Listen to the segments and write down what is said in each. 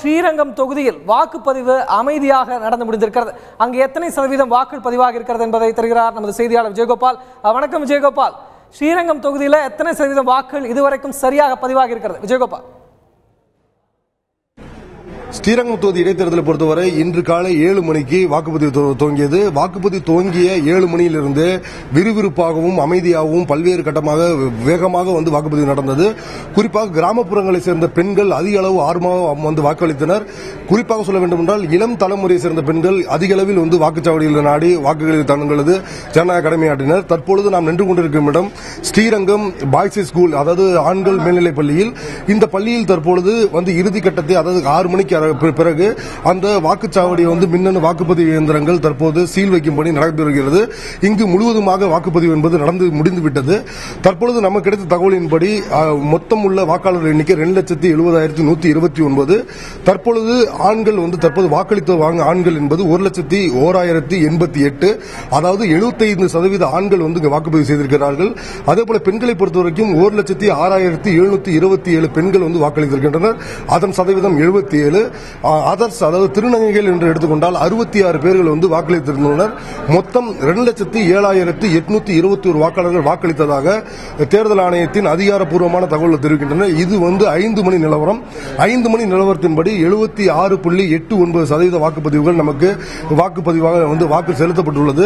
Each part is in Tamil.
ஸ்ரீரங்கம் தொகுதியில் வாக்குப்பதிவு அமைதியாக நடந்து முடிந்திருக்கிறது. அங்கு எத்தனை சதவீதம் வாக்குகள் பதிவாக இருக்கிறது என்பதை தருகிறார் நமது செய்தியாளர் விஜயகோபால். வணக்கம் விஜயகோபால். ஸ்ரீரங்கம் தொகுதியில் எத்தனை சதவீதம் வாக்குகள் இதுவரைக்கும் சரியாக பதிவாக இருக்கிறது? விஜயகோபால். ஸ்ரீரங்கம் தொகுதி இடைத்தேர்தலை பொறுத்தவரை இன்று காலை 7 மணிக்கு வாக்குப்பதிவு துவங்கியது. வாக்குப்பதிவு துவங்கிய 7 மணியிலிருந்து விறுவிறுப்பாகவும் அமைதியாகவும் பல்வேறு கட்டமாக வேகமாக வாக்குப்பதிவு நடந்தது. குறிப்பாக கிராமப்புறங்களை சேர்ந்த பெண்கள் அதிக அளவு ஆர்வமாக வாக்களித்தனர். குறிப்பாக சொல்ல வேண்டும் என்றால் இளம் தலைமுறையை சேர்ந்த பெண்கள் அதிக அளவில் வாக்குச்சாவடியில் நாடி வாக்குகளில் தங்களது ஜனநாயக கடமையாற்றினர். தற்பொழுது நாம் நின்று கொண்டிருக்கும் இடம் ஸ்ரீரங்கம் பாய்ஸ் ஸ்கூல், அதாவது ஆண்கள் மேல்நிலைப் பள்ளியில். இந்த பள்ளியில் தற்பொழுது இறுதி கட்டத்தை, அதாவது 6 மணிக்கு பிறகு அந்த வாக்குச்சாவடி மின்னணு வாக்குப்பதிவு இயந்திரங்கள் தற்போது சீல் வைக்கும் பணி நடைபெறுகிறது. இங்கு முழுவதுமாக வாக்குப்பதிவு என்பது நடந்து முடிந்துவிட்டது. தற்பொழுது நமக்கு கிடைத்த தகவலின்படி மொத்தம் உள்ள வாக்காளர் எண்ணிக்கை 2,70,129. தற்பொழுது ஆண்கள் தற்போது வாக்களித்த ஆண்கள் என்பது 1,01,088. அதாவது 75% ஆண்கள் வாக்குப்பதிவு செய்திருக்கிறார்கள். அதேபோல பெண்களை பொறுத்தவரைக்கும் 1,06,727 பெண்கள் வாக்களித்திருக்கின்றனர். அதன் சதவீதம் 77. அதர்ஸ், அதாவது திருநங்கைகள் என்று எடுத்துக்கொண்டால் 66 பேர்கள் வாக்களித்திருந்தனர். மொத்தம் 2,07,821 வாக்காளர்கள் வாக்களித்ததாக தேர்தல் ஆணையத்தின் அதிகாரப்பூர்வமான தகவல் தெரிவிக்கின்றன. இது 5 மணி நிலவரம். 5 மணி நிலவரத்தின்படி 76.89% வாக்குப்பதிவுகள் நமக்கு வாக்குப்பதிவாக வாக்கு செலுத்தப்பட்டுள்ளது.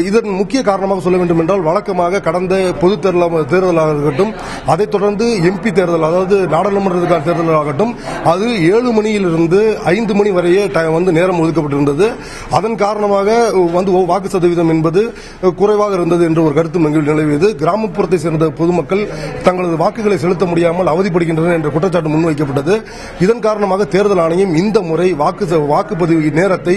இதன் முக்கிய காரணமாக சொல்ல வேண்டும் என்றால், வழக்கமாக கடந்த பொது தேர்தலாக இருக்கட்டும், அதைத் தொடர்ந்து எம்பி தேர்தல், அதாவது நாடாளுமன்றத்துக்கான தேர்தலாகட்டும், அது 7 மணியிலிருந்து 5 மணி வரையே நேரம் ஒதுக்கப்பட்டிருந்தது. அதன் காரணமாக வாக்கு சதவீதம் என்பது குறைவாக இருந்தது என்ற ஒரு கருத்து நிலவியது. கிராமப்புறத்தை சேர்ந்த பொதுமக்கள் தங்களது வாக்குகளை செலுத்த முடியாமல் அவதிப்படுகின்றனர் என்ற குற்றச்சாட்டு முன்வைக்கப்பட்டது. இதன் காரணமாக தேர்தல் ஆணையம் இந்த முறை வாக்குப்பதிவு நேரத்தை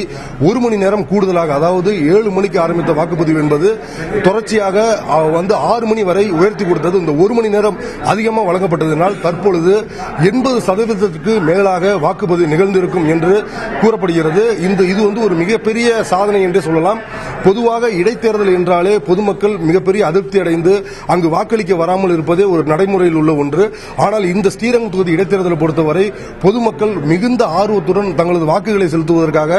1 மணி நேரம் கூடுதலாக, அதாவது 7 மணிக்கு ஆரம்பித்த வாக்குப்பதிவு என்பது தொடர்ச்சியாக 6 மணி வரை உயர்த்தி கொடுத்தது. இந்த 1 மணி நேரம் அதிகமாக வழங்கப்பட்டதனால் தற்பொழுது 80% மேலாக வாக்குப்பதிவு நிகழ்ந்திருக்கும் என்று கூறப்படுகிறது. இது ஒரு மிகப்பெரிய சாதனை என்றே சொல்லலாம். பொதுவாக இடைத்தேர்தல் என்றாலே பொதுமக்கள் மிகப்பெரிய அதிருப்தி அடைந்து அங்கு வாக்களிக்க வராமல் இருப்பதே ஒரு நடைமுறையில் உள்ள ஒன்று. ஆனால் இந்த ஸ்ரீரங்கம் தொகுதி இடைத்தேர்தலை பொறுத்தவரை பொதுமக்கள் மிகுந்த ஆர்வத்துடன் தங்களது வாக்குகளை செலுத்துவதற்காக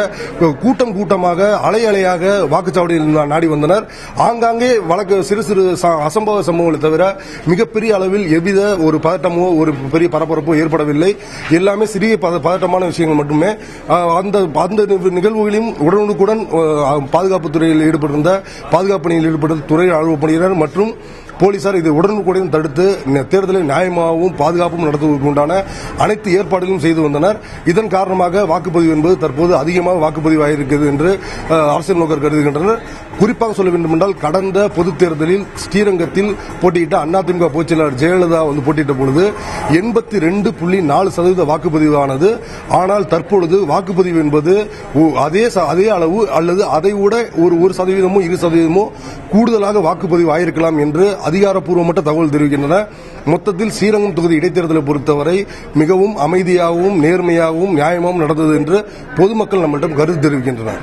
கூட்டம் கூட்டமாக அலையாக வாக்குச்சாவடியில் நாடி வந்தனர். ஆங்காங்கே சிறு சிறு அசம்பவ சம்பவங்களை தவிர மிகப்பெரிய அளவில் எவ்வித ஒரு பதட்டமோ ஒரு பெரிய பரபரப்போ ஏற்படவில்லை. எல்லாமே சிறிய பதட்டமான விஷயங்கள் மட்டுமே. அந்த நிகழ்வுகளையும் உடனுக்குடன் பாதுகாப்பு துறையில் ஈடுபட்டிருந்த பாதுகாப்பு பணியில் ஈடுபட்ட துறை ராணுவ பணியினர் மற்றும் போலீசார் இதை உடனுக்குடன் தடுத்து தேர்தலை நியாயமாகவும் பாதுகாப்பும் நடத்துவதற்கு உண்டான அனைத்து ஏற்பாடுகளும் செய்து வந்தனர். இதன் காரணமாக வாக்குப்பதிவு என்பது தற்போது அதிகமாக வாக்குப்பதிவாக இருக்கிறது என்று அரசியல் நோக்கர் கருதுகின்றனர். குறிப்பாக சொல்ல வேண்டும் என்றால், கடந்த பொதுத் தேர்தலில் ஸ்ரீரங்கத்தில் போட்டியிட்ட அதிமுக பொதுச்செயலாளர் ஜெயலலிதா போட்டியிட்ட பொழுது 82.4% வாக்குப்பதிவானது. ஆனால் தற்பொழுது வாக்குப்பதிவு என்பது அதே அளவு அல்லது அதை விட ஒரு 1%மோ 2%மோ கூடுதலாக வாக்குப்பதிவு ஆயிருக்கலாம் என்று அதிகாரப்பூர்வமற்ற தகவல் தெரிவிக்கின்றன. மொத்தத்தில் ஸ்ரீரங்கம் தொகுதி இடைத்தேர்தலை பொறுத்தவரை மிகவும் அமைதியாகவும் நேர்மையாகவும் நியாயமாகவும் நடந்தது என்று பொதுமக்கள் நம்மிடம் கருத்து தெரிவிக்கின்றனர்.